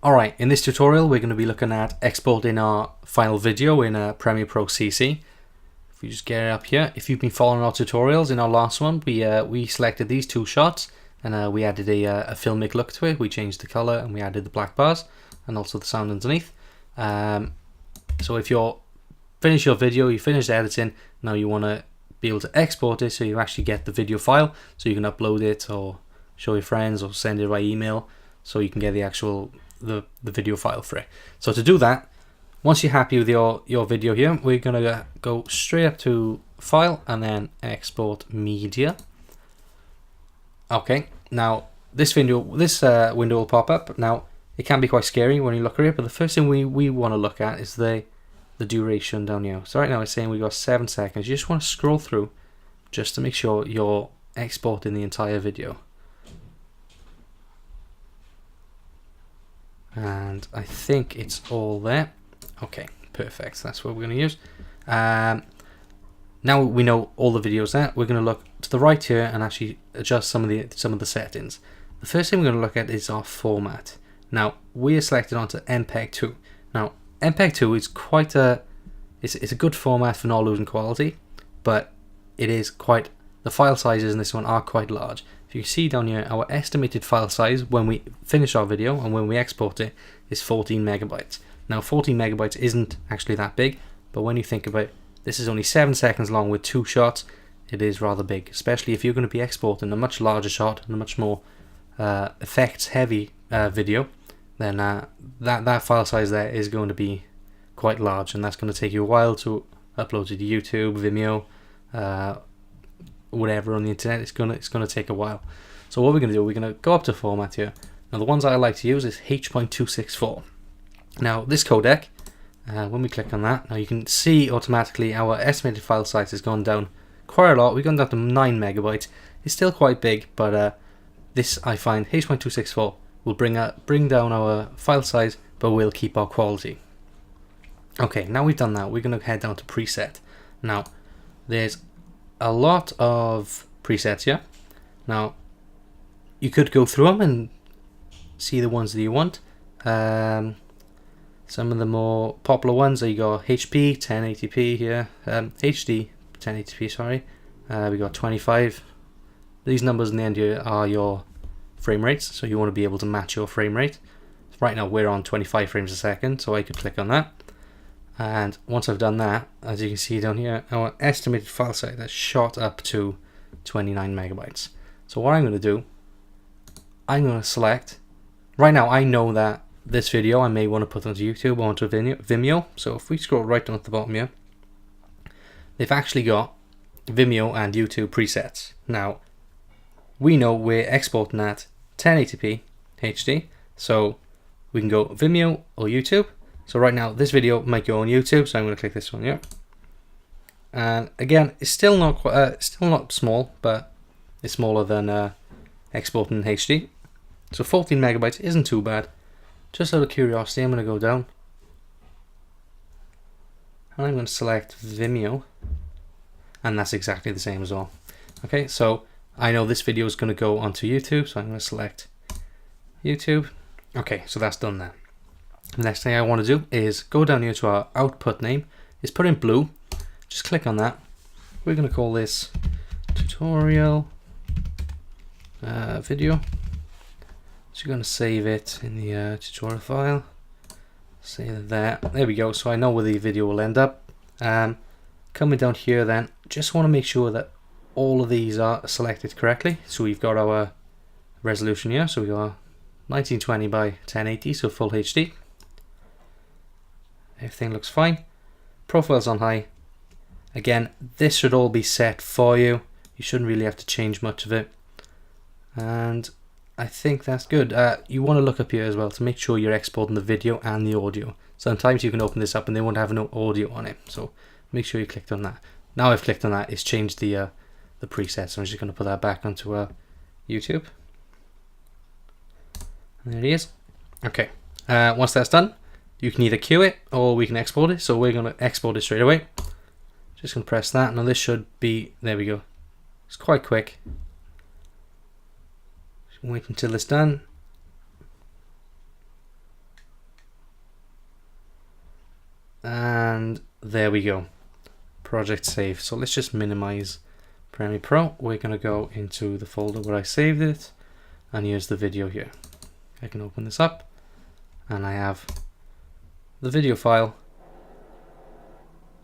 Alright, in this tutorial we're going to be looking at exporting our final video in Premiere Pro CC. If we just get it up here, if you've been following our tutorials, in our last one we selected these two shots and we added a filmic look to it. We changed the color and we added the black bars and also the sound underneath. So if you're finished your video, you finished editing, now you want to be able to export it so you actually get the video file so you can upload it or show your friends or send it by email so you can get the actual the video file for it. So to do that, once you're happy with your video here, we're gonna go straight up to File and then Export Media. Okay, now this window will pop up. Now it can be quite scary when you look at it, but the first thing we want to look at is the duration down here. So right now it's saying we got 7 seconds. You just want to scroll through just to make sure you're exporting the entire video. And I think it's all there. Okay, perfect. That's what we're going to use. Now we know all the videos there. We're going to look to the right here and actually adjust some of the settings. The first thing we're going to look at is our format. Now we are selected onto MPEG 2. Now MPEG 2 is quite it's a good format for not losing quality, but it is quite, the file sizes in this one are quite large. If you see down here, our estimated file size when we finish our video and when we export it is 14 megabytes. Now 14 megabytes isn't actually that big, but when you think about it, this is only 7 seconds long with 2 shots. It is rather big, especially if you're going to be exporting a much larger shot and a much more effects heavy video, then that file size there is going to be quite large, and that's going to take you a while to upload to YouTube, Vimeo, whatever on the internet. It's gonna take a while. So what we're gonna do, we're gonna go up to format here. Now the ones I like to use is H.264. Now this codec, when we click on that, now you can see automatically our estimated file size has gone down quite a lot. We've gone down to 9 megabytes. It's still quite big, but this, I find, H.264 will bring down our file size, but will keep our quality. Okay, now we've done that, we're gonna head down to preset. Now there's a lot of presets here. Now you could go through them and see the ones that you want. Some of the more popular ones are, you got HP 1080p here, HD 1080p, sorry. We got 25. These numbers in the end here are your frame rates, so you want to be able to match your frame rate. Right now we're on 25 frames a second, so I could click on that. And once I've done that, as you can see down here, our estimated file size has shot up to 29 megabytes. So what I'm going to do, I'm going to select, right now I know that this video I may want to put onto YouTube or onto Vimeo. So if we scroll right down to the bottom here, they've actually got Vimeo and YouTube presets. Now we know we're exporting at 1080p HD, so we can go Vimeo or YouTube. So right now this video might go on YouTube, so I'm going to click this one here. And again, it's still not small, but it's smaller than exporting in HD. So 14 megabytes isn't too bad. Just out of curiosity, I'm going to go down and I'm going to select Vimeo, and that's exactly the same as well. Okay, so I know this video is going to go onto YouTube, so I'm going to select YouTube. Okay, so that's done there. The next thing I want to do is go down here to our output name. It's put in blue. Just click on that. We're going to call this tutorial video. So you're going to save it in the tutorial file. Save it there. There we go. So I know where the video will end up. Coming down here then, just want to make sure that all of these are selected correctly. So we've got our resolution here. So we got 1920 by 1080, so full HD. Everything looks fine. Profile's on high. Again, this should all be set for you. You shouldn't really have to change much of it. And I think that's good. You want to look up here as well to make sure you're exporting the video and the audio. Sometimes you can open this up and they won't have no audio on it. So make sure you clicked on that. Now I've clicked on that, it's changed the preset. So I'm just going to put that back onto YouTube. And there it is. Okay. Once that's done, you can either queue it or we can export it. So we're going to export it straight away. Just going to press that. Now this should be, there we go. It's quite quick. Just wait until it's done. And there we go. Project saved. So let's just minimize Premiere Pro. We're going to go into the folder where I saved it, and here's the video here. I can open this up, and I have the video file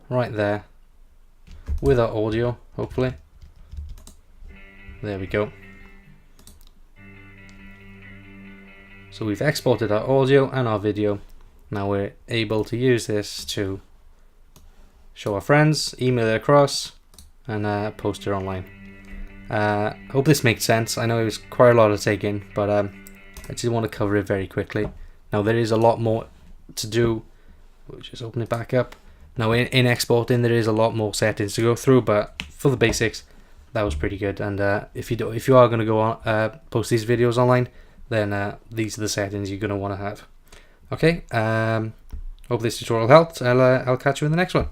right there with our audio, hopefully. There we go. So we've exported our audio and our video. Now we're able to use this to show our friends, email it across, and post it online. Hope this makes sense. I know it was quite a lot to take in, but I just want to cover it very quickly. Now there is a lot more to do. We'll just open it back up. Now in exporting there is a lot more settings to go through, but for the basics that was pretty good. And if you are going to go on post these videos online, then these are the settings you're going to want to have. Okay, hope this tutorial helped. I'll catch you in the next one.